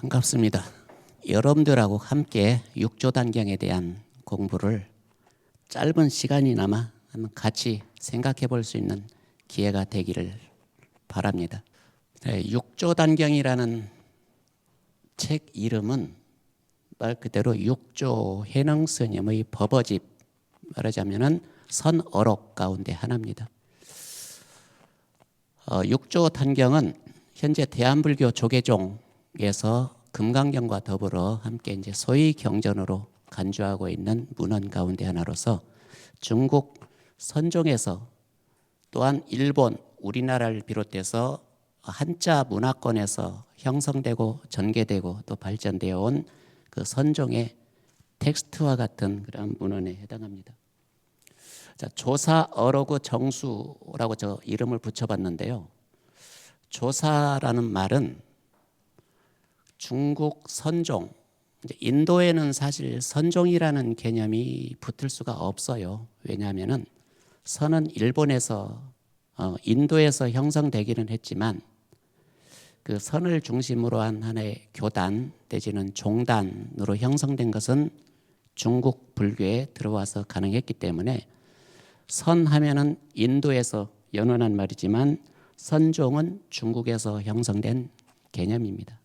반갑습니다. 여러분들하고 함께 육조단경에 대한 공부를 짧은 시간이나마 한번 같이 생각해 볼 수 있는 기회가 되기를 바랍니다. 육조단경이라는 책 이름은 말 그대로 육조 해능 스님의 법어집, 말하자면은 선어록 가운데 하나입니다. 육조단경은 현재 대한불교 조계종에서 금강경과 더불어 함께 이제 소위 경전으로 간주하고 있는 문헌 가운데 하나로서 중국 선종에서 또한 일본, 우리나라를 비롯해서 한자 문화권에서 형성되고 전개되고 또 발전되어 온 그 선종의 텍스트와 같은 그런 문헌에 해당합니다. 자, 조사 어로그 정수라고 저 이름을 붙여봤는데요. 조사라는 말은 중국 선종, 인도에는 사실 선종이라는 개념이 붙을 수가 없어요. 왜냐하면은 선은 일본에서 인도에서 형성되기는 했지만 그 선을 중심으로 한 하나의 교단 내지는 종단으로 형성된 것은 중국 불교에 들어와서 가능했기 때문에 선하면은 인도에서 연원한 말이지만 선종은 중국에서 형성된 개념입니다.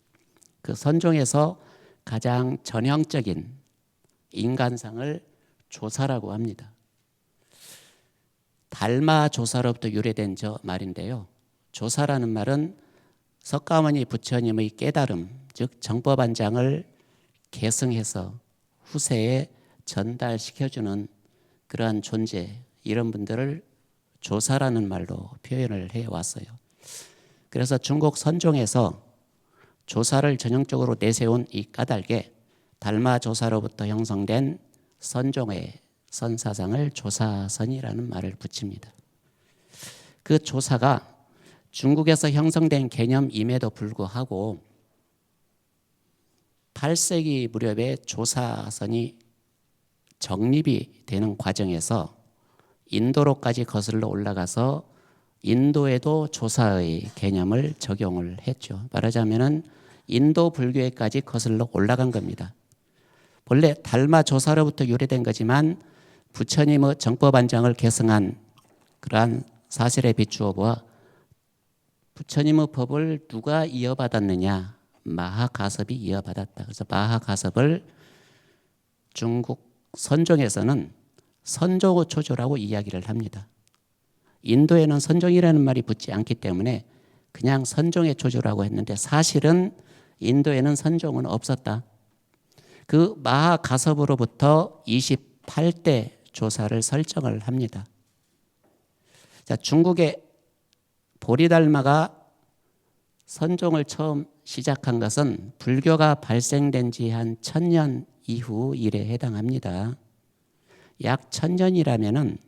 그 선종에서 가장 전형적인 인간상을 조사라고 합니다. 달마 조사로부터 유래된 저 말인데요. 조사라는 말은 석가모니 부처님의 깨달음, 즉 정법안장을 계승해서 후세에 전달시켜주는 그러한 존재, 이런 분들을 조사라는 말로 표현을 해왔어요. 그래서 중국 선종에서 조사를 전형적으로 내세운 이 까닭에 달마 조사로부터 형성된 선종의 선사상을 조사선이라는 말을 붙입니다. 그 조사가 중국에서 형성된 개념임에도 불구하고 8세기 무렵에 조사선이 정립이 되는 과정에서 인도로까지 거슬러 올라가서 인도에도 조사의 개념을 적용을 했죠. 말하자면은 인도 불교에까지 거슬러 올라간 겁니다. 본래 달마 조사로부터 유래된 거지만 부처님의 정법안장을 계승한 그러한 사실에 비추어 보아 부처님의 법을 누가 이어받았느냐? 마하가섭이 이어받았다. 그래서 마하가섭을 중국 선종에서는 선종의 초조라고 이야기를 합니다. 인도에는 선종이라는 말이 붙지 않기 때문에 그냥 선종의 초조라고 했는데 사실은 인도에는 선종은 없었다. 그 마하가섭으로부터 28대 조사를 설정을 합니다. 자, 중국의 보리달마가 선종을 처음 시작한 것은 불교가 발생된 지 한 1000년 이후 일에 해당합니다. 약 1000년이라면은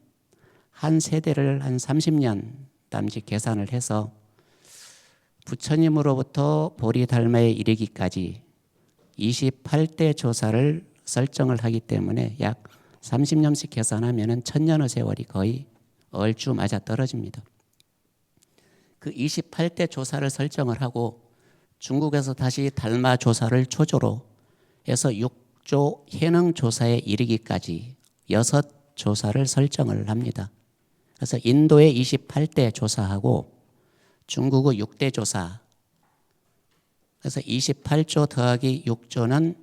한 세대를 한 30년 남짓 계산을 해서 부처님으로부터 보리달마에 이르기까지 28대 조사를 설정을 하기 때문에 약 30년씩 계산하면은 1000년의 세월이 거의 얼추 맞아 떨어집니다. 그 28대 조사를 설정을 하고 중국에서 다시 달마 조사를 초조로 해서 육조 해능 조사에 이르기까지 6조사를 설정을 합니다. 그래서 인도의 28대 조사하고 중국의 6대 조사, 그래서 28조 더하기 6조는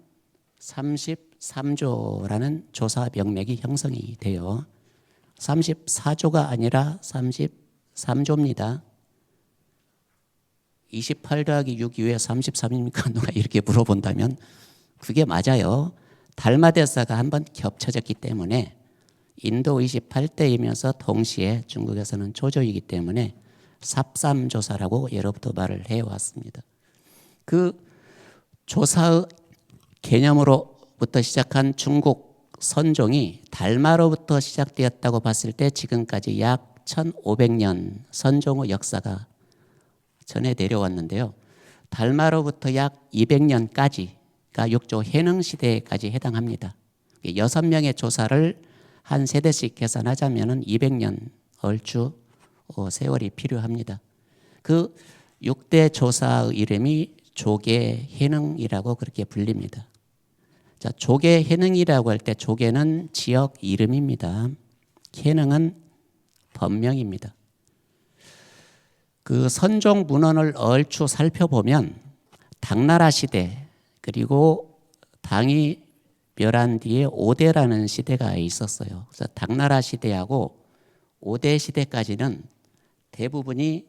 33조라는 조사 명맥이 형성이 돼요. 34조가 아니라 33조입니다. 28 더하기 6 이후에 33입니까? 누가 이렇게 물어본다면 그게 맞아요. 달마대사가 한번 겹쳐졌기 때문에 인도 28대이면서 동시에 중국에서는 조조이기 때문에 삽삼조사라고 예로부터 말을 해왔습니다. 그 조사의 개념으로부터 시작한 중국 선종이 달마로부터 시작되었다고 봤을 때 지금까지 약 1500년 선종의 역사가 전해 내려왔는데요. 달마로부터 약 200년까지가 육조 해능 시대까지 해당합니다. 6명의 조사를 한 세대씩 계산하자면 200년 얼추 세월이 필요합니다. 그 6대 조사의 이름이 조계 해능이라고 그렇게 불립니다. 자, 조계 해능이라고 할 때 조계는 지역 이름입니다. 해능은 법명입니다. 그 선종 문헌을 얼추 살펴보면 당나라 시대 그리고 당이 멸한 뒤에 5대라는 시대가 있었어요. 그래서 당나라 시대하고 5대 시대까지는 대부분이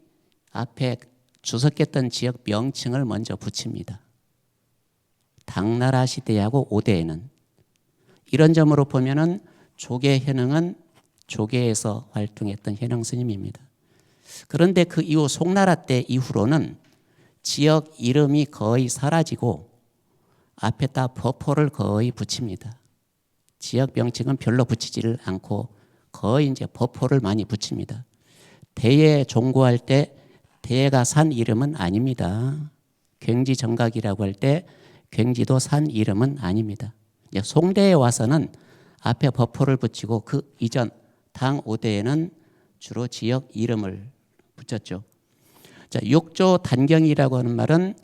앞에 주석했던 지역 명칭을 먼저 붙입니다. 당나라 시대하고 5대에는 이런 점으로 보면은 조계 해능은 조계에서 활동했던 해능 스님입니다. 그런데 그 이후 송나라 때 이후로는 지역 이름이 거의 사라지고 앞에다 법호를 거의 붙입니다. 지역 명칭은 별로 붙이지를 않고 거의 이제 법호를 많이 붙입니다. 대예 종고할 때 대예가 산 이름은 아닙니다. 굉지 정각이라고 할 때 굉지도 산 이름은 아닙니다. 이제 송대에 와서는 앞에 법호를 붙이고 그 이전 당 5대에는 주로 지역 이름을 붙였죠. 자, 육조 단경이라고 하는 말은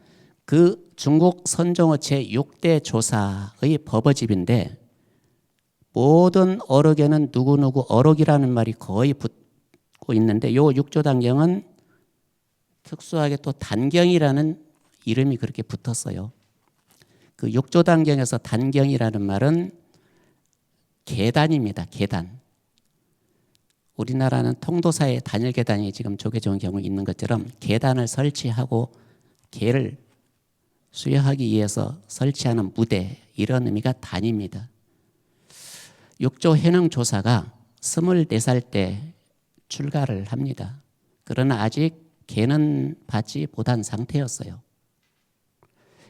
그 중국 선종호 제6대 조사의 법어집인데 모든 어록에는 누구누구 어록이라는 말이 거의 붙고 있는데 요 육조 단경은 특수하게 또 단경이라는 이름이 그렇게 붙었어요. 그 육조 단경에서 단경이라는 말은 계단입니다. 계단. 우리나라는 통도사에 단일 계단이 지금 조계종 경우 있는 것처럼 계단을 설치하고 계를 수여하기 위해서 설치하는 무대 이런 의미가 단입니다. 육조 해능 조사가 24살 때 출가를 합니다. 그러나 아직 계는 받지 못한 상태였어요.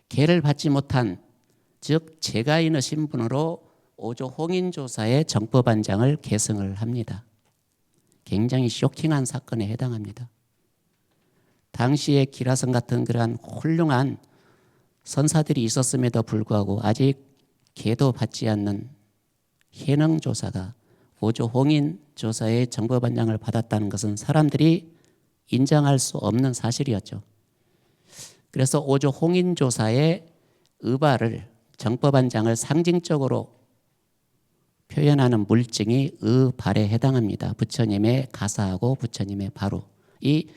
계를 받지 못한 즉 제가인의 신분으로 오조 홍인조사의 정법안장을 계승을 합니다. 굉장히 쇼킹한 사건에 해당합니다. 당시에 기라성 같은 그러한 훌륭한 선사들이 있었음에도 불구하고 아직 계도 받지 않는 해능조사가 오조 홍인조사의 정법안장을 받았다는 것은 사람들이 인정할 수 없는 사실이었죠. 그래서 오조 홍인조사의 의발을 정법안장을 상징적으로 표현하는 물증이 의발에 해당합니다. 부처님의 가사하고 부처님의 바로. 이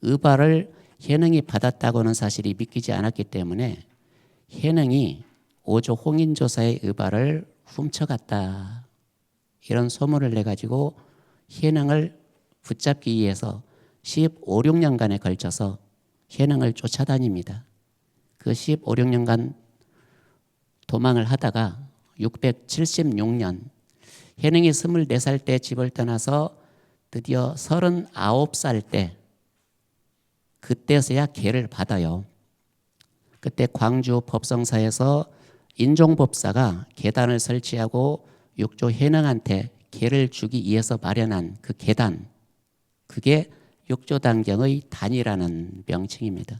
의발을 해능이 받았다고는 사실이 믿기지 않았기 때문에 해능이 오조 홍인조사의 의발을 훔쳐갔다. 이런 소문을 내가지고 해능을 붙잡기 위해서 15, 16년간에 걸쳐서 해능을 쫓아다닙니다. 그 15, 16년간 도망을 하다가 676년 해능이 24살 때 집을 떠나서 드디어 39살 때 그때서야 계를 받아요. 그때 광주 법성사에서 인종법사가 계단을 설치하고 육조 해능한테 계를 주기 위해서 마련한 그 계단 그게 육조단경의 단이라는 명칭입니다.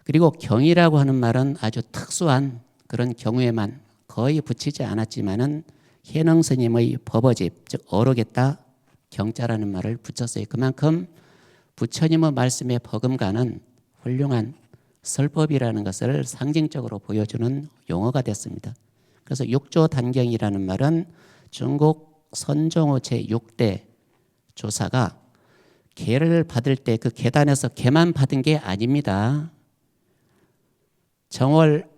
그리고 경이라고 하는 말은 아주 특수한 그런 경우에만 거의 붙이지 않았지만은 해능 스님의 법어집 즉 어록에다 경자라는 말을 붙였어요. 그만큼 부처님의 말씀에 버금가는 훌륭한 설법이라는 것을 상징적으로 보여주는 용어가 됐습니다. 그래서 육조단경이라는 말은 중국 선종호 제6대 조사가 계를 받을 때 그 계단에서 계만 받은 게 아닙니다. 정월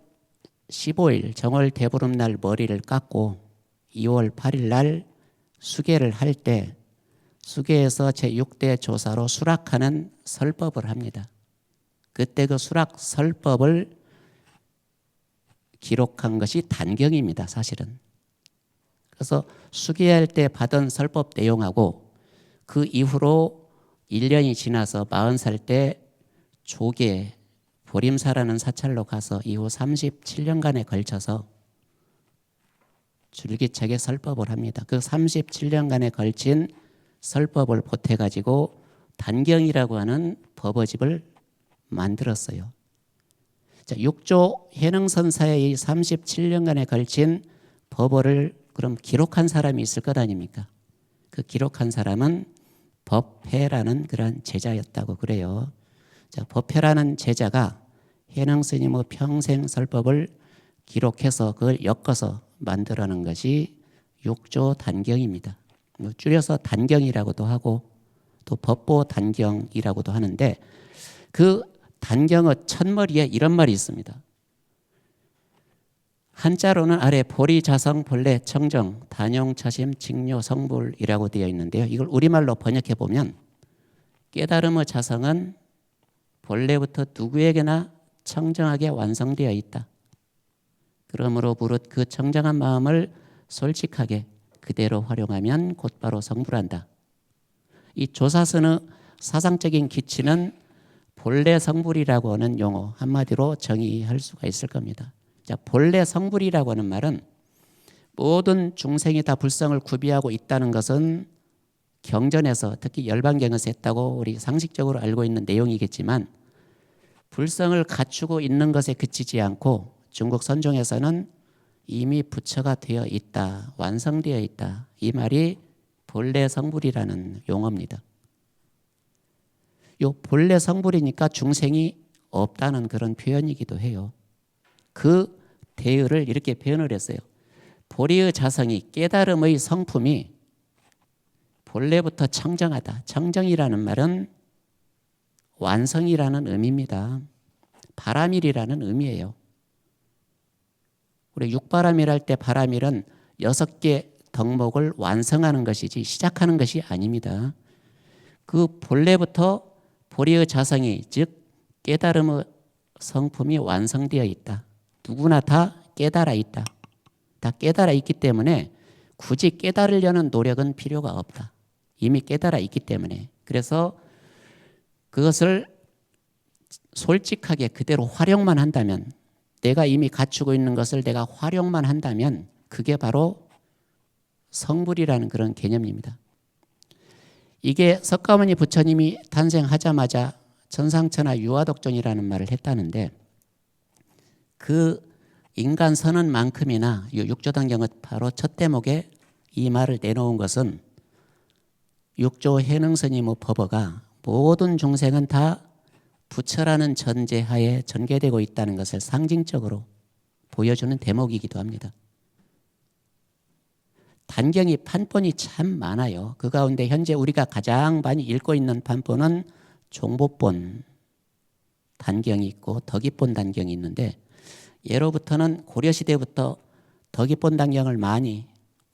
15일 정월 대보름날 머리를 깎고 2월 8일 날 수계를 할 때 수계에서 제6대 조사로 수락하는 설법을 합니다. 그때 그 수락 설법을 기록한 것이 단경입니다. 사실은. 그래서 수계할 때 받은 설법 내용하고 그 이후로 1년이 지나서 40살 때 조계 보림사라는 사찰로 가서 이후 37년간에 걸쳐서 줄기차게 설법을 합니다. 그 37년간에 걸친 설법을 보태가지고 단경이라고 하는 법어집을 만들었어요. 자, 육조 해능선사의 37년간에 걸친 법어를 그럼 기록한 사람이 있을 것 아닙니까? 그 기록한 사람은 법회라는 그런 제자였다고 그래요. 자, 법회라는 제자가 해능 스님의 평생 설법을 기록해서 그걸 엮어서 만들어낸 것이 육조 단경입니다. 줄여서 단경이라고도 하고 또 법보 단경이라고도 하는데 그 단경의 첫머리에 이런 말이 있습니다. 한자로는 아래 보리, 자성, 본래, 청정, 단용, 처심, 직료, 성불이라고 되어 있는데요. 이걸 우리말로 번역해 보면 깨달음의 자성은 본래부터 누구에게나 청정하게 완성되어 있다. 그러므로 무릇 그 청정한 마음을 솔직하게 그대로 활용하면 곧바로 성불한다. 이 조사선의 사상적인 기치는 본래 성불이라고 하는 용어 한마디로 정의할 수가 있을 겁니다. 자, 본래 성불이라고 하는 말은 모든 중생이 다 불성을 구비하고 있다는 것은 경전에서 특히 열반경에서 했다고 우리 상식적으로 알고 있는 내용이겠지만 불성을 갖추고 있는 것에 그치지 않고 중국 선종에서는 이미 부처가 되어 있다, 완성되어 있다. 이 말이 본래 성불이라는 용어입니다. 요 본래 성불이니까 중생이 없다는 그런 표현이기도 해요. 그 대의를 이렇게 표현을 했어요. 보리의 자성이 깨달음의 성품이 본래부터 청정하다. 청정이라는 말은 완성이라는 의미입니다. 바라밀이라는 의미예요. 우리 육바라밀 할 때 바라밀은 6개 덕목을 완성하는 것이지 시작하는 것이 아닙니다. 그 본래부터 보리의 자성이 즉 깨달음의 성품이 완성되어 있다. 누구나 다 깨달아 있다. 다 깨달아 있기 때문에 굳이 깨달으려는 노력은 필요가 없다. 이미 깨달아 있기 때문에. 그래서 그것을 솔직하게 그대로 활용만 한다면 내가 이미 갖추고 있는 것을 내가 활용만 한다면 그게 바로 성불이라는 그런 개념입니다. 이게 석가모니 부처님이 탄생하자마자 천상천하 유아독존이라는 말을 했다는데 그 인간 선언만큼이나 육조단경의 바로 첫 대목에 이 말을 내놓은 것은 육조 해능스님의 법어가 모든 중생은 다 부처라는 전제하에 전개되고 있다는 것을 상징적으로 보여주는 대목이기도 합니다. 단경이 판본이 참 많아요. 그 가운데 현재 우리가 가장 많이 읽고 있는 판본은 종보본 단경이 있고 덕이본 단경이 있는데 예로부터는 고려시대부터 덕이본 단경을 많이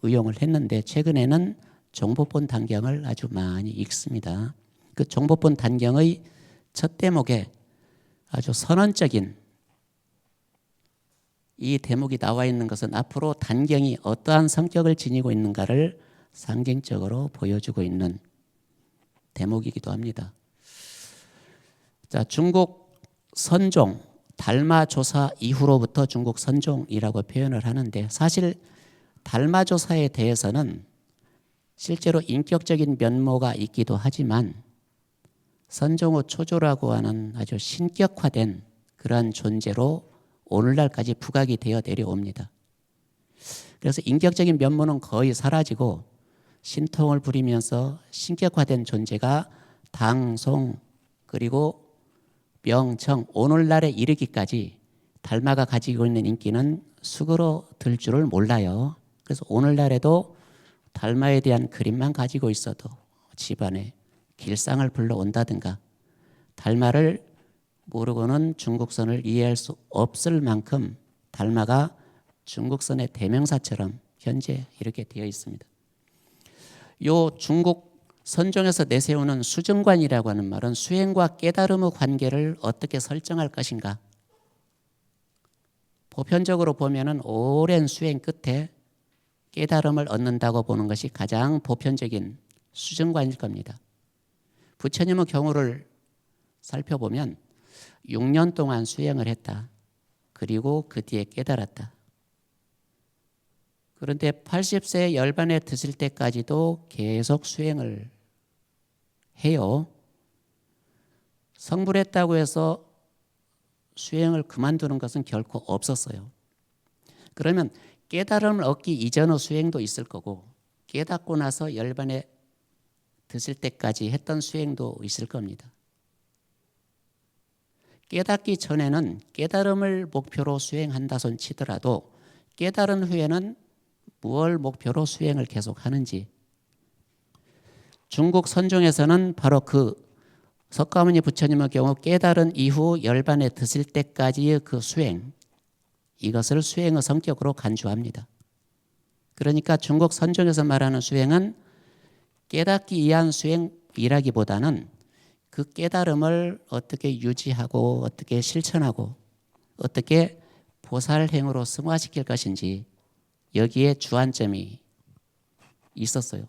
의용을 했는데 최근에는 종보본 단경을 아주 많이 읽습니다. 그 종보본 단경의 첫 대목에 아주 선언적인 이 대목이 나와 있는 것은 앞으로 단경이 어떠한 성격을 지니고 있는가를 상징적으로 보여주고 있는 대목이기도 합니다. 자, 중국 선종, 달마조사 이후로부터 중국 선종이라고 표현을 하는데 사실 달마조사에 대해서는 실제로 인격적인 면모가 있기도 하지만 선종의 초조라고 하는 아주 신격화된 그러한 존재로 오늘날까지 부각이 되어 내려옵니다. 그래서 인격적인 면모는 거의 사라지고 신통을 부리면서 신격화된 존재가 당송 그리고 명청 오늘날에 이르기까지 달마가 가지고 있는 인기는 수그러들 줄을 몰라요. 그래서 오늘날에도 달마에 대한 그림만 가지고 있어도 집안에 길상을 불러온다든가 달마를 모르고는 중국선을 이해할 수 없을 만큼 달마가 중국선의 대명사처럼 현재 이렇게 되어 있습니다. 요 중국 선종에서 내세우는 수정관이라고 하는 말은 수행과 깨달음의 관계를 어떻게 설정할 것인가. 보편적으로 보면은 오랜 수행 끝에 깨달음을 얻는다고 보는 것이 가장 보편적인 수정관일 겁니다. 부처님의 경우를 살펴보면 6년 동안 수행을 했다. 그리고 그 뒤에 깨달았다. 그런데 80세 열반에 드실 때까지도 계속 수행을 해요. 성불했다고 해서 수행을 그만두는 것은 결코 없었어요. 그러면 깨달음을 얻기 이전의 수행도 있을 거고 깨닫고 나서 열반에 드실 때까지 했던 수행도 있을 겁니다. 깨닫기 전에는 깨달음을 목표로 수행한다 손 치더라도 깨달은 후에는 무엇을 목표로 수행을 계속하는지, 중국 선종에서는 바로 그 석가모니 부처님의 경우 깨달은 이후 열반에 드실 때까지의 그 수행, 이것을 수행의 성격으로 간주합니다. 그러니까 중국 선종에서 말하는 수행은 깨닫기 위한 수행이라기보다는 그 깨달음을 어떻게 유지하고 어떻게 실천하고 어떻게 보살행으로 승화시킬 것인지, 여기에 주안점이 있었어요.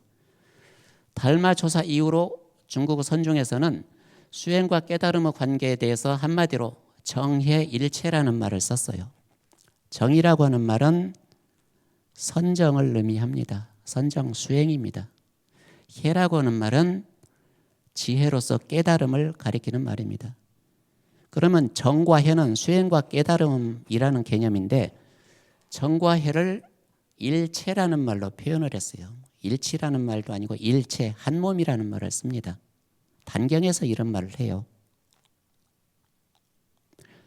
달마조사 이후로 중국 선종에서는 수행과 깨달음의 관계에 대해서 한마디로 정해일체라는 말을 썼어요. 정이라고 하는 말은 선정을 의미합니다. 선정 수행입니다. 해라고 하는 말은 지혜로서 깨달음을 가리키는 말입니다. 그러면 정과 해는 수행과 깨달음이라는 개념인데, 정과 해를 일체라는 말로 표현을 했어요. 일치라는 말도 아니고 일체, 한 몸이라는 말을 씁니다. 단경에서 이런 말을 해요.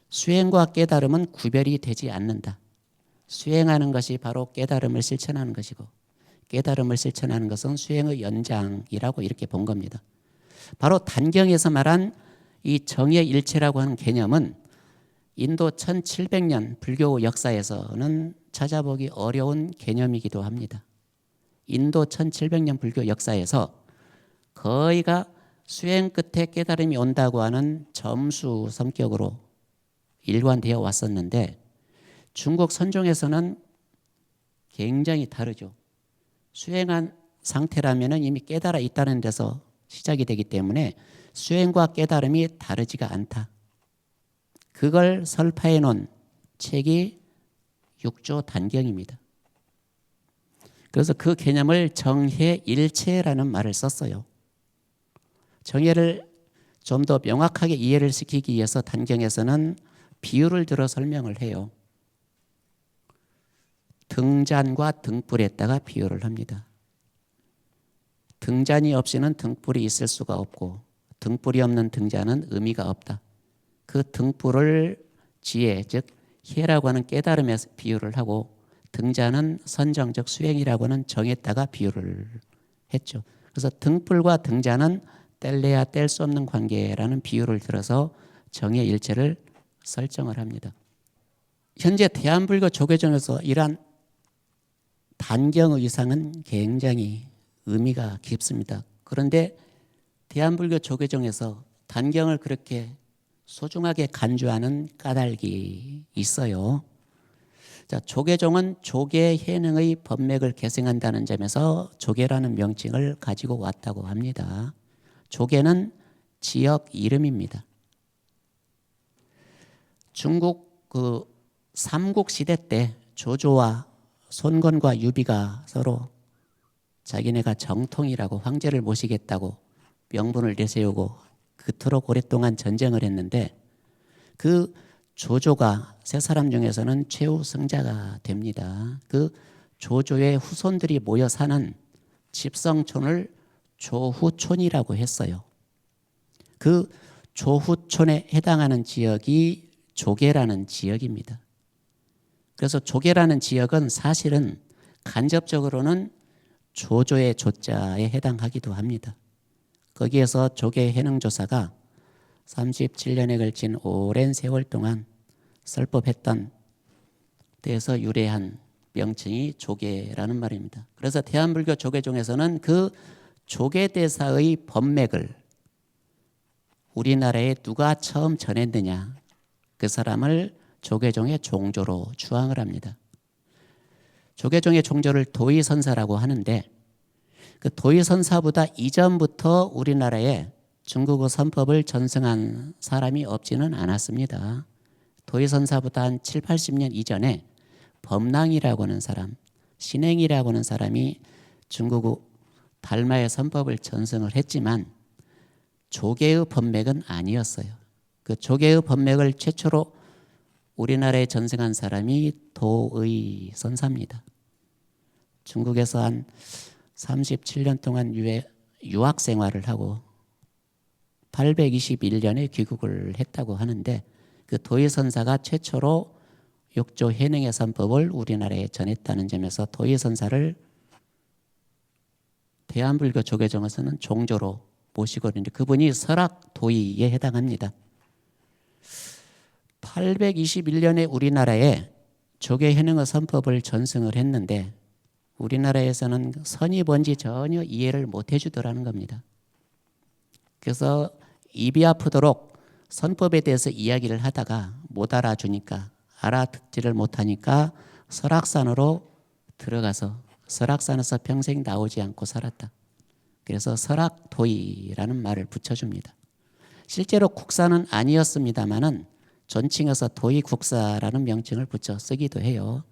수행과 깨달음은 구별이 되지 않는다. 수행하는 것이 바로 깨달음을 실천하는 것이고, 깨달음을 실천하는 것은 수행의 연장이라고 이렇게 본 겁니다. 바로 단경에서 말한 이 정의 일체라고 하는 개념은 인도 1700년 불교 역사에서는 찾아보기 어려운 개념이기도 합니다. 인도 1700년 불교 역사에서 거의가 수행 끝에 깨달음이 온다고 하는 점수 성격으로 일관되어 왔었는데, 중국 선종에서는 굉장히 다르죠. 수행한 상태라면 이미 깨달아 있다는 데서 시작이 되기 때문에 수행과 깨달음이 다르지가 않다. 그걸 설파해 놓은 책이 육조 단경입니다. 그래서 그 개념을 정해일체라는 말을 썼어요. 정해를 좀 더 명확하게 이해를 시키기 위해서 단경에서는 비유를 들어 설명을 해요. 등잔과 등불에다가 비유를 합니다. 등잔이 없이는 등불이 있을 수가 없고, 등불이 없는 등잔은 의미가 없다. 그 등불을 지혜, 즉 해라고 하는 깨달음에 비유를 하고, 등잔은 선정적 수행이라고 하는 정에다가 비유를 했죠. 그래서 등불과 등잔은 뗄래야 뗄 수 없는 관계라는 비유를 들어서 정의 일체를 설정을 합니다. 현재 대한불교 조계종에서 이러한 단경의 위상은 굉장히 의미가 깊습니다. 그런데 대한불교 조계종에서 단경을 그렇게 소중하게 간주하는 까닭이 있어요. 자, 조계종은 조계 해능의 법맥을 계승한다는 점에서 조계라는 명칭을 가지고 왔다고 합니다. 조계는 지역 이름입니다. 중국 그 삼국 시대 때 조조와 손건과 유비가 서로 자기네가 정통이라고 황제를 모시겠다고 명분을 내세우고 그토록 오랫동안 전쟁을 했는데, 그 조조가 세 사람 중에서는 최후 승자가 됩니다. 그 조조의 후손들이 모여 사는 집성촌을 조후촌이라고 했어요. 그 조후촌에 해당하는 지역이 조계라는 지역입니다. 그래서 조계라는 지역은 사실은 간접적으로는 조조의 조자에 해당하기도 합니다. 거기에서 조계 해능조사가 37년에 걸친 오랜 세월 동안 설법했던 데에서 유래한 명칭이 조계라는 말입니다. 그래서 대한불교 조계종에서는 그 조계대사의 법맥을 우리나라에 누가 처음 전했느냐, 그 사람을 조계종의 종조로 추앙을 합니다. 조계종의 종조를 도의선사라고 하는데, 그 도의선사보다 이전부터 우리나라에 중국어 선법을 전승한 사람이 없지는 않았습니다. 도의선사보다 한 7, 80년 이전에 범랑이라고 하는 사람, 신행이라고 하는 사람이 중국어 달마의 선법을 전승을 했지만 조계의 법맥은 아니었어요. 그 조계의 법맥을 최초로 우리나라에 전승한 사람이 도의선사입니다. 중국에서 한 37년 동안 유학 생활을 하고 821년에 귀국을 했다고 하는데, 그 도의선사가 최초로 육조 해능의 선법을 우리나라에 전했다는 점에서 도의선사를 대한불교 조계종에서는 종조로 모시고 있는데 그분이 설악도의에 해당합니다. 821년에 우리나라에 조계해능의 선법을 전승을 했는데 우리나라에서는 선이 뭔지 전혀 이해를 못 해주더라는 겁니다. 그래서 입이 아프도록 선법에 대해서 이야기를 하다가 못 알아주니까 알아듣지를 못하니까 설악산으로 들어가서 설악산에서 평생 나오지 않고 살았다. 그래서 설악도의라는 말을 붙여줍니다. 실제로 국사는 아니었습니다마는 존칭해서 도의국사라는 명칭을 붙여 쓰기도 해요.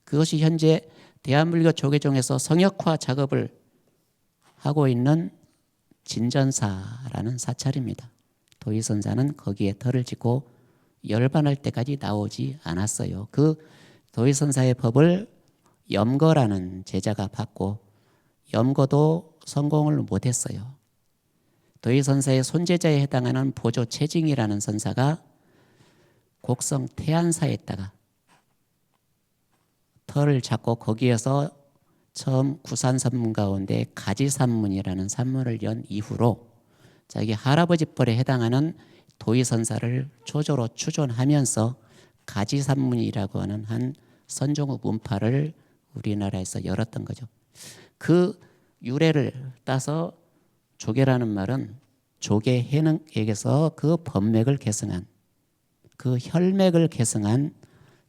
그것이 현재 대한불교 조계종에서 성역화 작업을 하고 있는 진전사라는 사찰입니다. 도의선사는 거기에 터를 짓고 열반할 때까지 나오지 않았어요. 그 도의선사의 법을 염거라는 제자가 받고 염거도 성공을 못했어요. 도의선사의 손제자에 해당하는 보조 채징이라는 선사가 곡성 태안사에다가 터를 잡고 거기에서 처음 구산산문 가운데 가지산문이라는 산문을 연 이후로 자기 할아버지 뻘에 해당하는 도의선사를 초조로 추존하면서 가지산문이라고 하는 한 선종의 문파를 우리나라에서 열었던 거죠. 그 유래를 따서 조계라는 말은 조계해능에게서 그 법맥을 계승한 그 혈맥을 계승한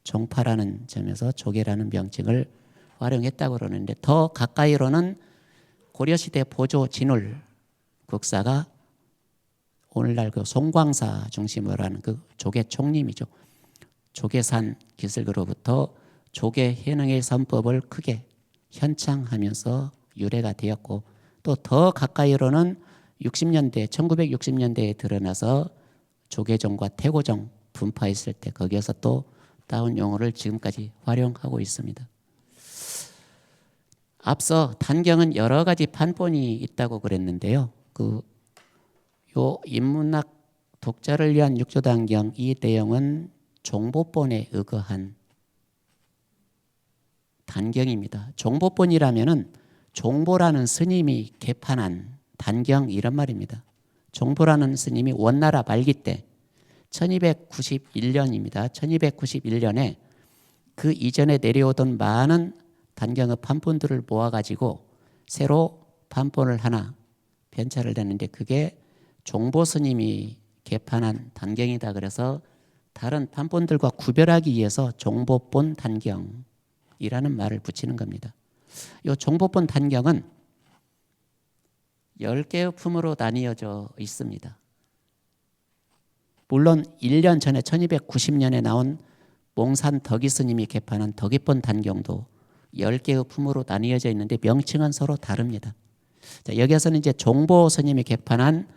종파라는 점에서 조계라는 명칭을 활용했다고 그러는데 더 가까이로는 고려시대 보조 진울 국사가 오늘날 그 송광사 중심으로 하는 그 조계 총림이죠. 조계산 기슭으로부터 조계해능의 선법을 크게 현창하면서 유래가 되었고 또 더 가까이로는 60년대 1960년대에 드러나서 조계종과 태고종 분파했을 때 거기에서 또 따온 용어를 지금까지 활용하고 있습니다. 앞서 단경은 여러 가지 판본이 있다고 그랬는데요. 요 인문학 독자를 위한 육조단경 이 내용은 종보본에 의거한 단경입니다. 종보본이라면은 종보라는 스님이 개판한 단경 이런 말입니다. 종보라는 스님이 원나라 말기 때 1291년입니다. 1291년에 그 이전에 내려오던 많은 단경의 판본들을 모아가지고 새로 판본을 하나 편찬을 했는데 그게 종보 스님이 개판한 단경이다. 그래서 다른 판본들과 구별하기 위해서 종보본 단경이라는 말을 붙이는 겁니다. 이 종보본 단경은 10개의 품으로 나뉘어져 있습니다. 물론 1년 전에 1290년에 나온 몽산 덕이 스님이 개판한 덕이본 단경도 10개의 품으로 나뉘어져 있는데 명칭은 서로 다릅니다. 자, 여기에서는 이제 종보 스님이 개판한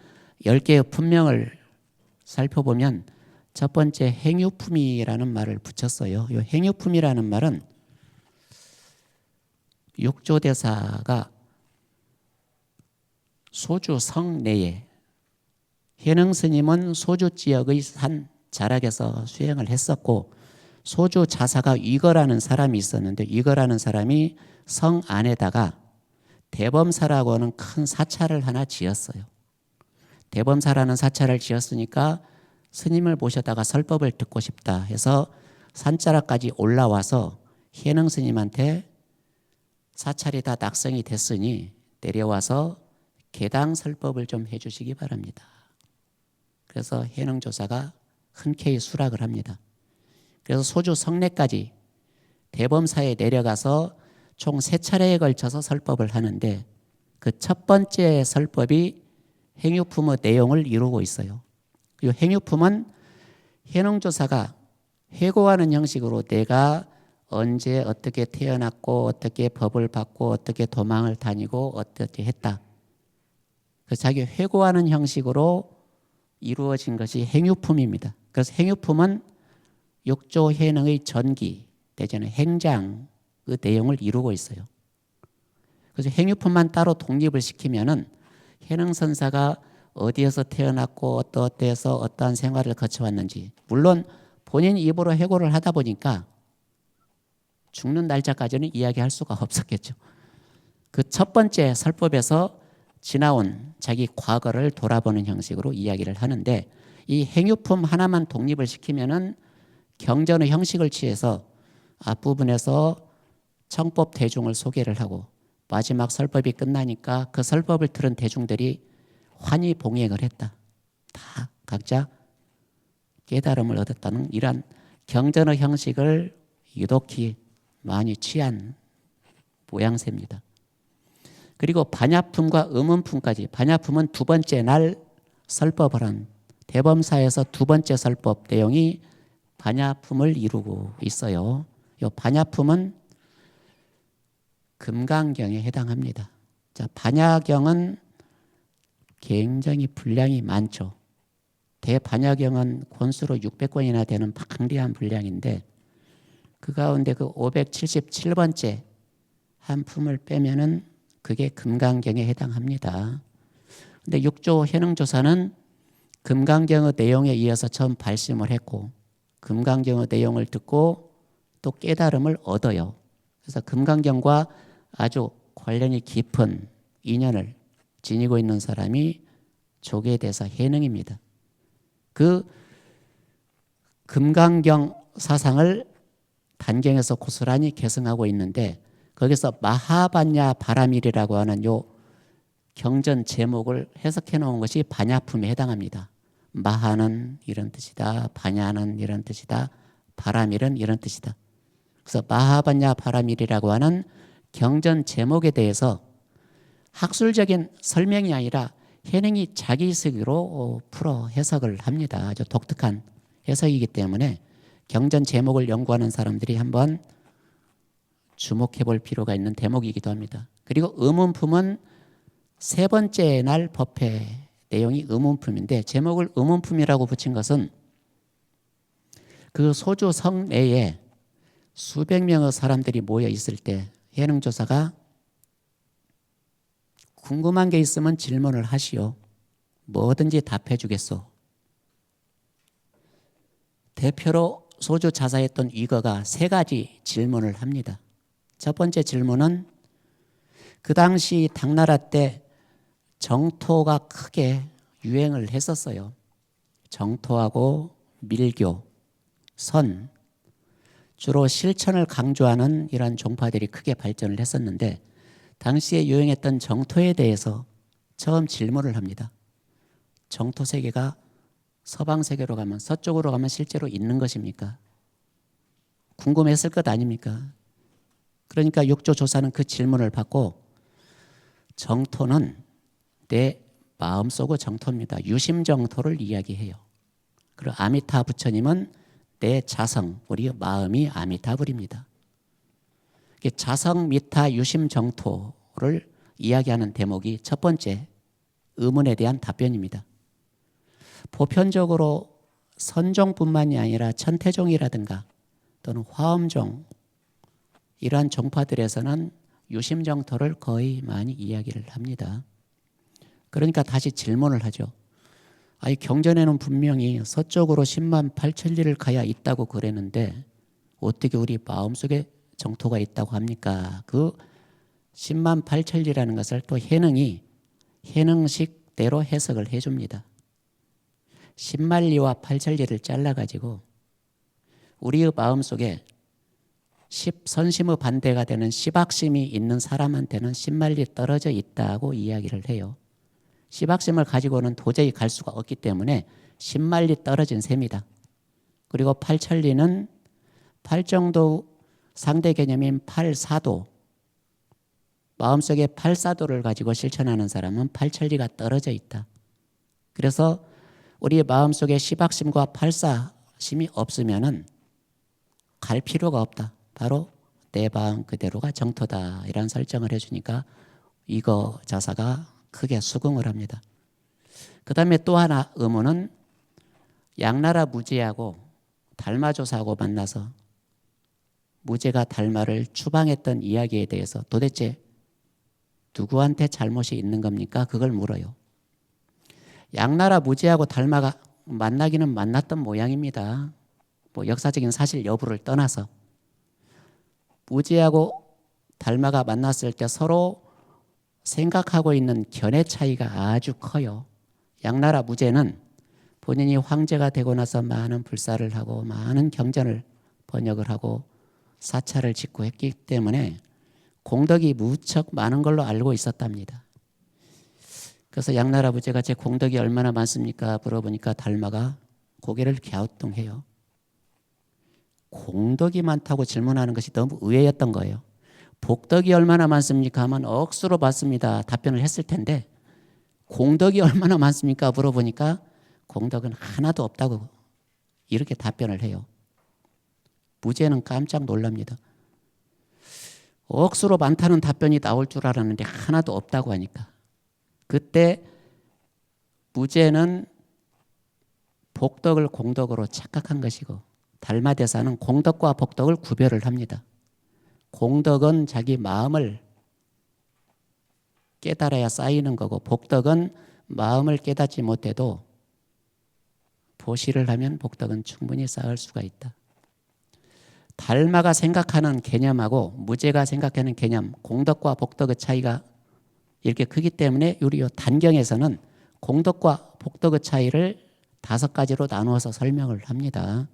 10개의 품명을 살펴보면 첫 번째 행유품이라는 말을 붙였어요. 이 행유품이라는 말은 육조대사가 소주 성 내에 해능 스님은 소주 지역의 산 자락에서 수행을 했었고 소주 자사가 위거라는 사람이 있었는데 위거라는 사람이 성 안에다가 대범사라고 하는 큰 사찰을 하나 지었어요. 대범사라는 사찰을 지었으니까 스님을 모셔다가 설법을 듣고 싶다 해서 산자락까지 올라와서 해능 스님한테 사찰이 다 낙성이 됐으니 내려와서 개당 설법을 좀 해주시기 바랍니다. 그래서 해능조사가 흔쾌히 수락을 합니다. 그래서 소주 성내까지 대범사에 내려가서 총 3차례에 걸쳐서 설법을 하는데 그 첫 번째 설법이 행유품의 내용을 이루고 있어요. 이 행유품은 해능조사가 회고하는 형식으로 내가 언제 어떻게 태어났고 어떻게 법을 받고 어떻게 도망을 다니고 어떻게 했다. 그래서 자기 회고하는 형식으로 이루어진 것이 행유품입니다. 그래서 행유품은 육조해능의 전기 내지는 행장의 내용을 이루고 있어요. 그래서 행유품만 따로 독립을 시키면은 해능선사가 어디에서 태어났고 어떠해서 어떠한 생활을 거쳐왔는지, 물론 본인 입으로 해고를 하다 보니까 죽는 날짜까지는 이야기할 수가 없었겠죠. 그 첫 번째 설법에서 지나온 자기 과거를 돌아보는 형식으로 이야기를 하는데, 이 행유품 하나만 독립을 시키면은 경전의 형식을 취해서 앞부분에서 청법 대중을 소개를 하고 마지막 설법이 끝나니까 그 설법을 들은 대중들이 환히 봉행을 했다. 다 각자 깨달음을 얻었다는 이러한 경전의 형식을 유독히 많이 취한 모양새입니다. 그리고 반야품과 음음품까지, 반야품은 두 번째 날 설법을 한 대범사에서 두 번째 설법 내용이 반야품을 이루고 있어요. 이 반야품은 금강경에 해당합니다. 자, 반야경은 굉장히 분량이 많죠. 대반야경은 권수로 600권이나 되는 방대한 분량인데, 그 가운데 그 577번째 한 품을 빼면은 그게 금강경에 해당합니다. 근데 육조 해능조사는 금강경의 내용에 이어서 처음 발심을 했고, 금강경의 내용을 듣고 또 깨달음을 얻어요. 그래서 금강경과 아주 관련이 깊은 인연을 지니고 있는 사람이 조계대사 해능입니다. 그 금강경 사상을 단경에서 고스란히 계승하고 있는데, 거기서 마하반야 바라밀이라고 하는 요 경전 제목을 해석해 놓은 것이 반야품에 해당합니다. 마하는 이런 뜻이다, 반야는 이런 뜻이다, 바라밀은 이런 뜻이다. 그래서 마하반야 바라밀이라고 하는 경전 제목에 대해서 학술적인 설명이 아니라 해능이 자기식으로 풀어 해석을 합니다. 아주 독특한 해석이기 때문에 경전 제목을 연구하는 사람들이 한번 주목해 볼 필요가 있는 대목이기도 합니다. 그리고 의문품은 세 번째 날 법회 내용이 의문품인데, 제목을 의문품이라고 붙인 것은 그 소주 성 내에 수백 명의 사람들이 모여 있을 때 해능조사가 궁금한 게 있으면 질문을 하시오. 뭐든지 답해 주겠소. 대표로 소주 자사했던 위거가 세 가지 질문을 합니다. 첫 번째 질문은 그 당시 당나라 때 정토가 크게 유행을 했었어요. 정토하고 밀교, 선, 주로 실천을 강조하는 이러한 종파들이 크게 발전을 했었는데, 당시에 유행했던 정토에 대해서 처음 질문을 합니다. 정토 세계가 서방 세계로 가면, 서쪽으로 가면 실제로 있는 것입니까? 궁금했을 것 아닙니까? 그러니까 육조 조사는 그 질문을 받고, 정토는 내 마음속의 정토입니다. 유심정토를 이야기해요. 그리고 아미타 부처님은 내 자성, 우리 마음이 아미타불입니다. 자성, 미타, 유심정토를 이야기하는 대목이 첫 번째 의문에 대한 답변입니다. 보편적으로 선종뿐만이 아니라 천태종이라든가 또는 화엄종, 이러한 종파들에서는 유심정토를 거의 많이 이야기를 합니다. 그러니까 다시 질문을 하죠. 아니, 경전에는 분명히 서쪽으로 10만 8천 리를 가야 있다고 그랬는데 어떻게 우리 마음속에 정토가 있다고 합니까? 그 10만 8천 리라는 것을 또 해능이 해능식대로 해석을 해줍니다. 10만 리와 8천 리를 잘라가지고 우리의 마음속에 선심의 반대가 되는 시박심이 있는 사람한테는 10만 리 떨어져 있다고 이야기를 해요. 시박심을 가지고는 도저히 갈 수가 없기 때문에 10만 리 떨어진 셈이다. 그리고 8천 리는 8정도 상대 개념인 8사도, 마음속에 8사도를 가지고 실천하는 사람은 8천 리가 떨어져 있다. 그래서 우리 마음속에 시박심과 팔사심이 없으면은 갈 필요가 없다. 바로 내 마음 그대로가 정토다. 이런 설정을 해주니까 이거 자사가 크게 수긍을 합니다. 그 다음에 또 하나 의문은 양나라 무제하고 달마조사하고 만나서 무제가 달마를 추방했던 이야기에 대해서 도대체 누구한테 잘못이 있는 겁니까? 그걸 물어요. 양나라 무제하고 달마가 만나기는 만났던 모양입니다. 뭐 역사적인 사실 여부를 떠나서 무제하고 달마가 만났을 때 서로 생각하고 있는 견해 차이가 아주 커요. 양나라 무제는 본인이 황제가 되고 나서 많은 불사를 하고 많은 경전을 번역을 하고 사찰을 짓고 했기 때문에 공덕이 무척 많은 걸로 알고 있었답니다. 그래서 양나라 무제가 제 공덕이 얼마나 많습니까? 물어보니까 달마가 고개를 갸우뚱해요. 공덕이 많다고 질문하는 것이 너무 의외였던 거예요. 복덕이 얼마나 많습니까? 하면 억수로 많습니다. 답변을 했을 텐데 공덕이 얼마나 많습니까? 물어보니까 공덕은 하나도 없다고 이렇게 답변을 해요. 무제는 깜짝 놀랍니다. 억수로 많다는 답변이 나올 줄 알았는데 하나도 없다고 하니까 그때 무제는 복덕을 공덕으로 착각한 것이고 달마대사는 공덕과 복덕을 구별을 합니다. 공덕은 자기 마음을 깨달아야 쌓이는 거고 복덕은 마음을 깨닫지 못해도 보시를 하면 복덕은 충분히 쌓을 수가 있다. 달마가 생각하는 개념하고 무제가 생각하는 개념, 공덕과 복덕의 차이가 이렇게 크기 때문에 우리 단경에서는 공덕과 복덕의 차이를 5가지로 나누어서 설명을 합니다.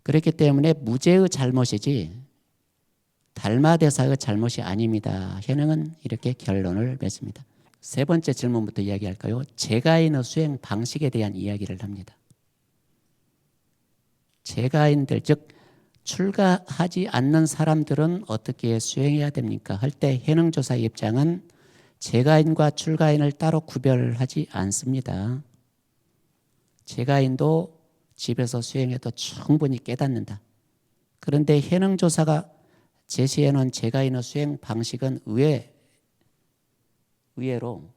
그렇기 때문에 무제의 잘못이지 달마대사의 잘못이 아닙니다. 현행은 이렇게 결론을 맺습니다. 세 번째 질문부터 이야기할까요? 제가인의 수행 방식에 대한 이야기를 합니다. 제가인들 즉 출가하지 않는 사람들은 어떻게 수행해야 됩니까? 할 때 해능조사의 입장은 제가인과 출가인을 따로 구별하지 않습니다. 제가인도 집에서 수행해도 충분히 깨닫는다. 그런데 해능조사가 제시해놓은 제가인의 수행 방식은 의외로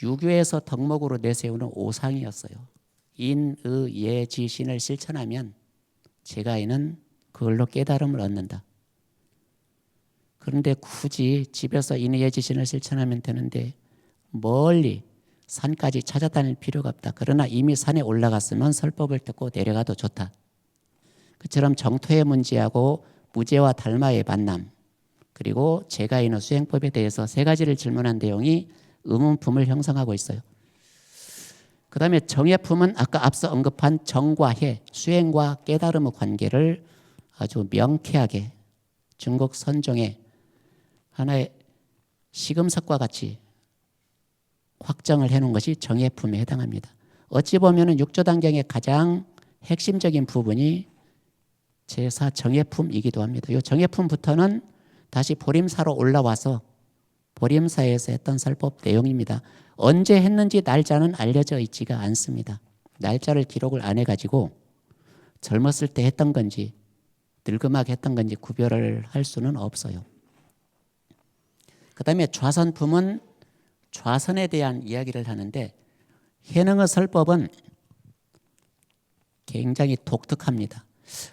유교에서 덕목으로 내세우는 오상이었어요. 인, 의, 예, 지, 신을 실천하면 제가인은 그걸로 깨달음을 얻는다. 그런데 굳이 집에서 인, 예, 지, 신을 실천하면 되는데 멀리 산까지 찾아다닐 필요가 없다. 그러나 이미 산에 올라갔으면 설법을 듣고 내려가도 좋다. 그처럼 정토의 문제하고 무제와 달마의 만남 그리고 제가인의 수행법에 대해서 3가지를 질문한 내용이 의문품을 형성하고 있어요. 그 다음에 정예품은 아까 앞서 언급한 정과 해, 수행과 깨달음의 관계를 아주 명쾌하게 중국 선종의 하나의 시금석과 같이 확정을 해놓은 것이 정예품에 해당합니다. 어찌 보면 육조단경의 가장 핵심적인 부분이 제사 정예품이기도 합니다. 이 정예품부터는 다시 보림사로 올라와서 보림사에서 했던 설법 내용입니다. 언제 했는지 날짜는 알려져 있지가 않습니다. 날짜를 기록을 안 해가지고 젊었을 때 했던 건지 늙음하게 했던 건지 구별을 할 수는 없어요. 그 다음에 좌선품은 좌선에 대한 이야기를 하는데 해능의 설법은 굉장히 독특합니다.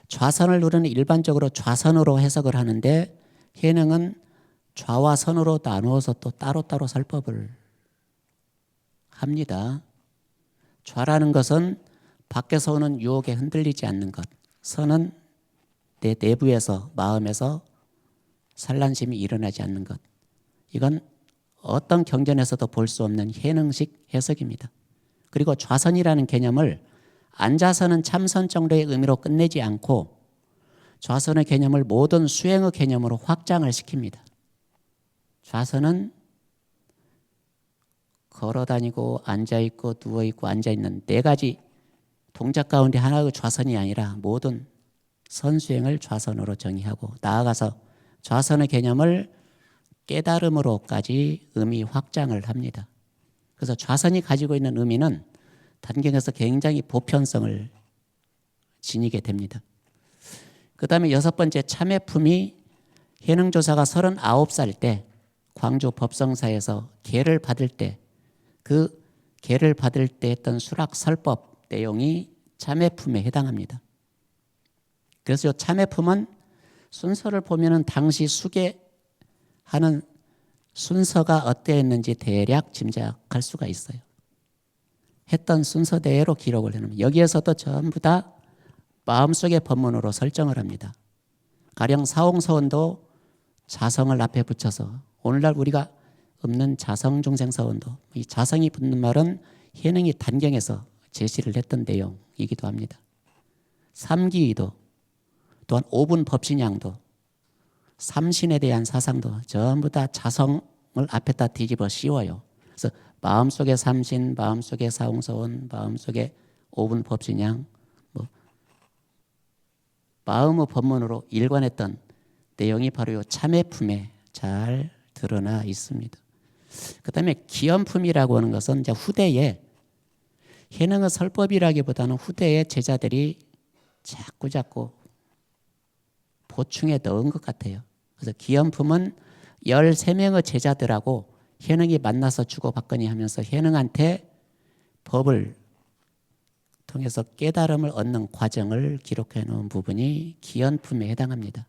좌선을 우리는 일반적으로 좌선으로 해석을 하는데 해능은 좌와 선으로 나누어서 또 따로따로 설법을 합니다. 좌라는 것은 밖에서 오는 유혹에 흔들리지 않는 것, 선은 내 내부에서 마음에서 산란심이 일어나지 않는 것. 이건 어떤 경전에서도 볼 수 없는 해능식 해석입니다. 그리고 좌선이라는 개념을 앉아서는 참선 정도의 의미로 끝내지 않고 좌선의 개념을 모든 수행의 개념으로 확장을 시킵니다. 좌선은 걸어다니고 앉아있고 누워있고 앉아있는 4가지 동작 가운데 하나의 좌선이 아니라 모든 선수행을 좌선으로 정의하고 나아가서 좌선의 개념을 깨달음으로까지 의미 확장을 합니다. 그래서 좌선이 가지고 있는 의미는 단경에서 굉장히 보편성을 지니게 됩니다. 그 다음에 6번째 참회품이 해능조사가 39살 때 광주 법성사에서 계를 받을 때 그 계를 받을 때 했던 수락설법 내용이 참회품에 해당합니다. 그래서 이 참회품은 순서를 보면은 당시 수계하는 순서가 어땠는지 대략 짐작할 수가 있어요. 했던 순서대로 기록을 해놓으면 여기에서도 전부 다 마음속의 법문으로 설정을 합니다. 가령 사홍서원도 자성을 앞에 붙여서 오늘날 우리가 없는 자성중생서원도 이 자성이 붙는 말은 현행이 단경에서 제시를 했던 내용이기도 합니다. 삼기위도 또한 5분 법신양도 삼신에 대한 사상도 전부 다 자성을 앞에다 뒤집어 씌워요. 그래서 마음속의 삼신, 마음속의 사홍서원, 마음속의 5분 법신양 마음의 법문으로 일관했던 내용이 바로 이 참회품에 잘 드러나 있습니다. 그 다음에 기연품이라고 하는 것은 이제 후대에 현행의 설법이라기보다는 후대에 제자들이 자꾸 보충해 넣은 것 같아요. 그래서 기연품은 13명의 제자들하고 현행이 만나서 주고받거니 하면서 현행한테 법을 통해서 깨달음을 얻는 과정을 기록해 놓은 부분이 기연품에 해당합니다.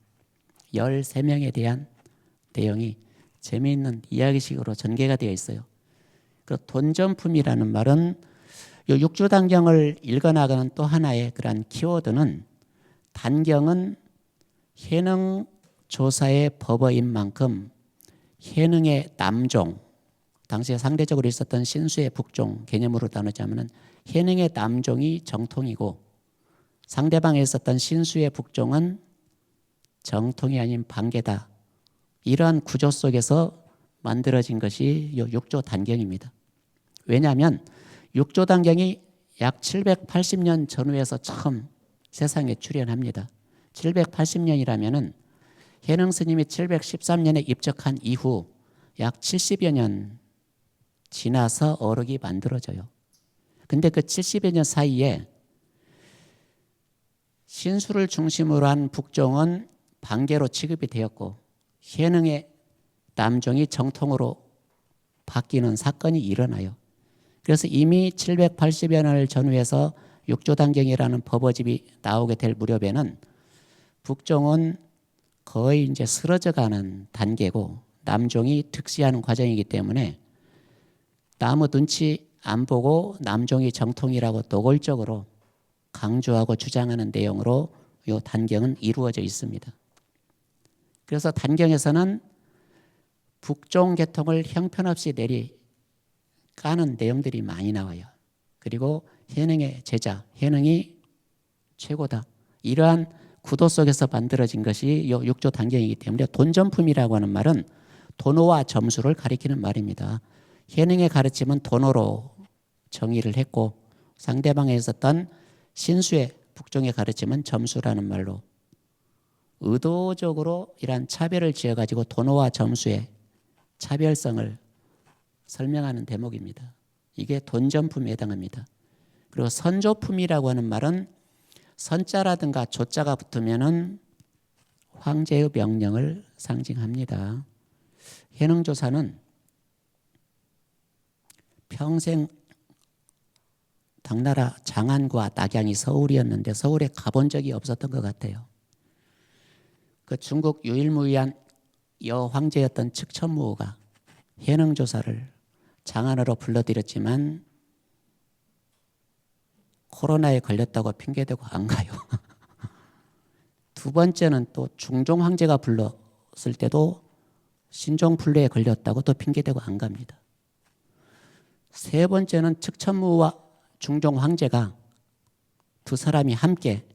13명에 대한 내용이 재미있는 이야기식으로 전개가 되어 있어요. 그 돈전품이라는 말은 이 육조단경을 읽어나가는 또 하나의 그러한 키워드는 단경은 현행 조사의 법어인 만큼 현행의 남종, 당시에 상대적으로 있었던 신수의 북종 개념으로 나누자면 현행의 남종이 정통이고 상대방에 있었던 신수의 북종은 정통이 아닌 반계다. 이러한 구조 속에서 만들어진 것이 이 육조 단경입니다. 왜냐하면 육조 단경이 약 780년 전후에서 처음 세상에 출현합니다. 780년이라면은 현행 스님이 713년에 입적한 이후 약 70여 년 지나서 어록이 만들어져요. 근데 그 70여 년 사이에 신수를 중심으로 한 북종은 반계로 취급이 되었고 현행의 남종이 정통으로 바뀌는 사건이 일어나요. 그래서 이미 780여 년을 전후해서 육조단경이라는 법어집이 나오게 될 무렵에는 북종은 거의 이제 쓰러져가는 단계고 남종이 득시하는 과정이기 때문에 남의 눈치 안 보고 남종이 정통이라고 노골적으로 강조하고 주장하는 내용으로 이 단경은 이루어져 있습니다. 그래서 단경에서는 북종 계통을 형편없이 내리 까는 내용들이 많이 나와요. 그리고 현행의 제자, 현행이 최고다. 이러한 구도 속에서 만들어진 것이 이 육조 단경이기 때문에 돈전품이라고 하는 말은 도노와 점수를 가리키는 말입니다. 현행의 가르침은 도노로 정의를 했고 상대방에 있었던 신수의 북종의 가르침은 점수라는 말로 의도적으로 이러한 차별을 지어가지고 도노와 점수의 차별성을 설명하는 대목입니다. 이게 돈전품에 해당합니다. 그리고 선조품이라고 하는 말은 선자라든가 조자가 붙으면은 황제의 명령을 상징합니다. 현행조사는 평생 당나라 장안과 낙양이 서울이었는데 서울에 가본 적이 없었던 것 같아요. 그 중국 유일무이한 여황제였던 측천무호가 현행조사를 장안으로 불러들였지만 코로나에 걸렸다고 핑계대고 안 가요. 두 번째는 또 중종 황제가 불렀을 때도 신종플루에 걸렸다고 또 핑계대고 안 갑니다. 세 번째는 측천무와 중종 황제가 두 사람이 함께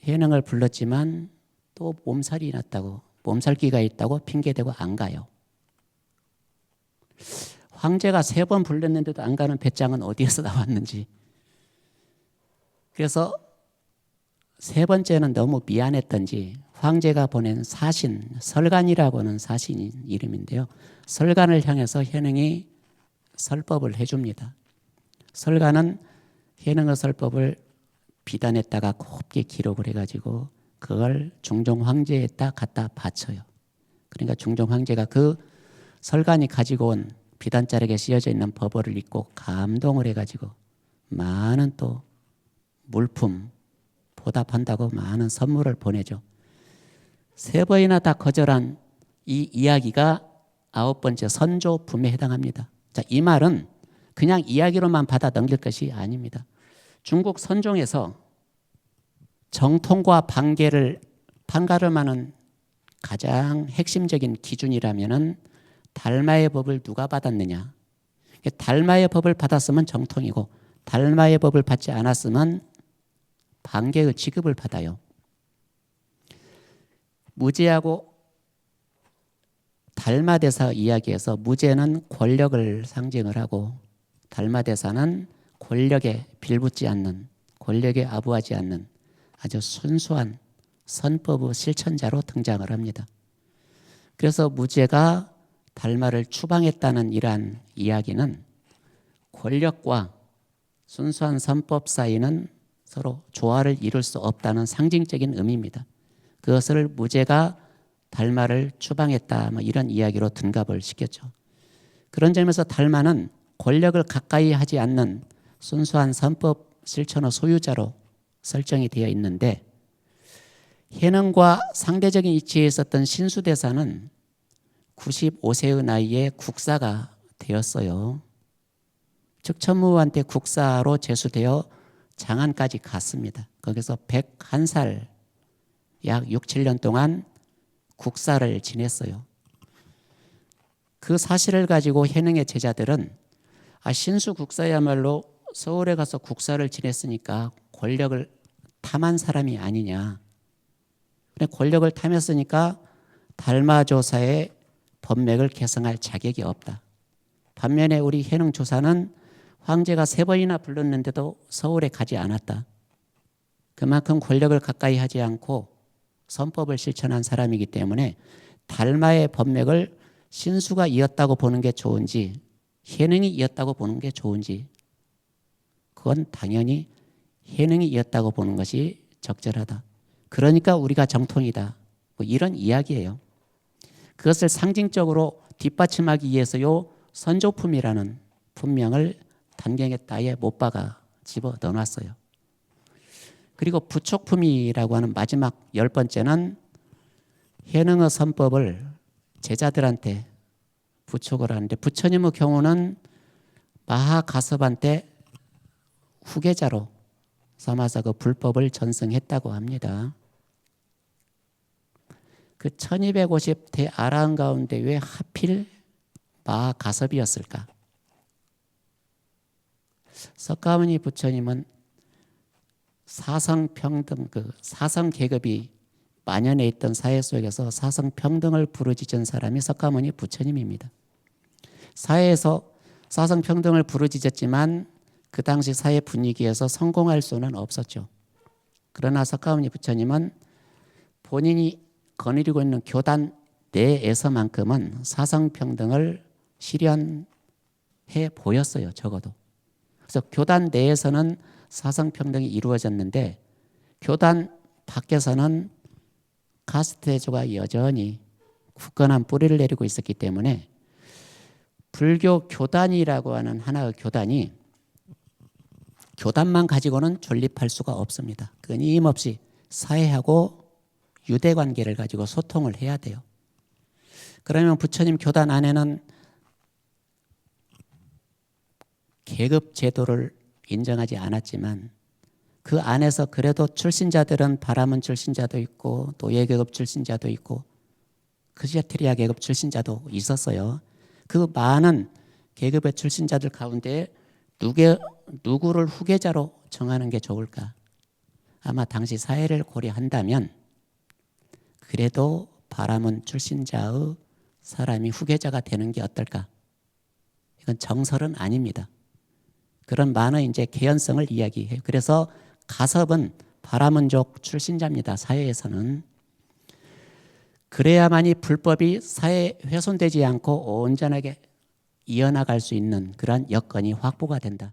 현행을 불렀지만 또 몸살이 났다고, 몸살기가 있다고 핑계대고 안 가요. 황제가 3번 불렀는데도 안 가는 배짱은 어디에서 나왔는지. 그래서 세 번째는 너무 미안했던지 황제가 보낸 사신, 설간이라고 하는 사신인 이름인데요. 설간을 향해서 현행이 설법을 해줍니다. 설간은 현행의 설법을 비단에다가 곱게 기록을 해가지고 그걸 중종 황제에다 갖다 바쳐요. 그러니까 중종 황제가 그 설간이 가지고 온 비단자락에 씌어져 있는 법어를 읽고 감동을 해가지고 많은 또 물품 보답한다고 많은 선물을 보내죠. 3번이나 다 거절한 이 이야기가 9번째 선조품에 해당합니다. 자, 이 말은 그냥 이야기로만 받아 넘길 것이 아닙니다. 중국 선종에서 정통과 판가름하는 가장 핵심적인 기준이라면은 달마의 법을 누가 받았느냐. 달마의 법을 받았으면 정통이고 달마의 법을 받지 않았으면 반계의 취급을 받아요. 무제하고 달마대사 이야기에서 무제는 권력을 상징을 하고 달마대사는 권력에 빌붙지 않는, 권력에 아부하지 않는 아주 순수한 선법의 실천자로 등장을 합니다. 그래서 무제가 달마를 추방했다는 이러한 이야기는 권력과 순수한 선법 사이는 서로 조화를 이룰 수 없다는 상징적인 의미입니다. 그것을 무제가 달마를 추방했다, 이런 이야기로 둔갑을 시켰죠. 그런 점에서 달마는 권력을 가까이 하지 않는 순수한 선법 실천의 소유자로 설정이 되어 있는데, 해능과 상대적인 위치에 있었던 신수대사는 95세의 나이에 국사가 되었어요. 즉 천무한테 국사로 제수되어 장안까지 갔습니다. 거기서 101살, 약 6, 7년 동안 국사를 지냈어요. 그 사실을 가지고 해능의 제자들은 신수 국사야말로 서울에 가서 국사를 지냈으니까 권력을 탐한 사람이 아니냐. 권력을 탐했으니까 달마조사의 법맥을 개성할 자격이 없다. 반면에 우리 해능 조사는 황제가 3번이나 불렀는데도 서울에 가지 않았다. 그만큼 권력을 가까이 하지 않고 선법을 실천한 사람이기 때문에 달마의 법맥을 신수가 이었다고 보는 게 좋은지 해능이 이었다고 보는 게 좋은지, 그건 당연히 해능이 이었다고 보는 것이 적절하다. 그러니까 우리가 정통이다. 이런 이야기예요. 그것을 상징적으로 뒷받침하기 위해서요 선조품이라는 품명을 단경의 따에 못 박아 집어 넣어놨어요. 그리고 부촉품이라고 하는 마지막 10번째는 해능의 선법을 제자들한테 부촉을 하는데, 부처님의 경우는 마하가섭한테 후계자로 삼아서 그 불법을 전승했다고 합니다. 그 1250대 아라한 가운데 왜 하필 마하가섭이었을까? 석가모니 부처님은 사성평등, 사성계급이 만연해 있던 사회 속에서 사성평등을 부르짖은 사람이 석가모니 부처님입니다. 사회에서 사성평등을 부르짖었지만 그 당시 사회 분위기에서 성공할 수는 없었죠. 그러나 석가모니 부처님은 본인이 거느리고 있는 교단 내에서만큼은 사성평등을 실현해 보였어요. 적어도. 그래서 교단 내에서는 사성평등이 이루어졌는데 교단 밖에서는 카스트제도가 여전히 굳건한 뿌리를 내리고 있었기 때문에 불교 교단이라고 하는 하나의 교단이 교단만 가지고는 존립할 수가 없습니다. 끊임없이 사회하고 유대관계를 가지고 소통을 해야 돼요. 그러면 부처님 교단 안에는 계급 제도를 인정하지 않았지만 그 안에서 그래도 출신자들은 바라문 출신자도 있고 노예계급 출신자도 있고 크시아트리아 계급 출신자도 있었어요. 그 많은 계급의 출신자들 가운데 누구를 후계자로 정하는 게 좋을까? 아마 당시 사회를 고려한다면 그래도 바라문 출신자의 사람이 후계자가 되는 게 어떨까? 이건 정설은 아닙니다. 그런 많은 이제 개연성을 이야기해요. 그래서 가섭은 바라문족 출신자입니다. 사회에서는. 그래야만이 불법이 사회에 훼손되지 않고 온전하게 이어나갈 수 있는 그런 여건이 확보가 된다.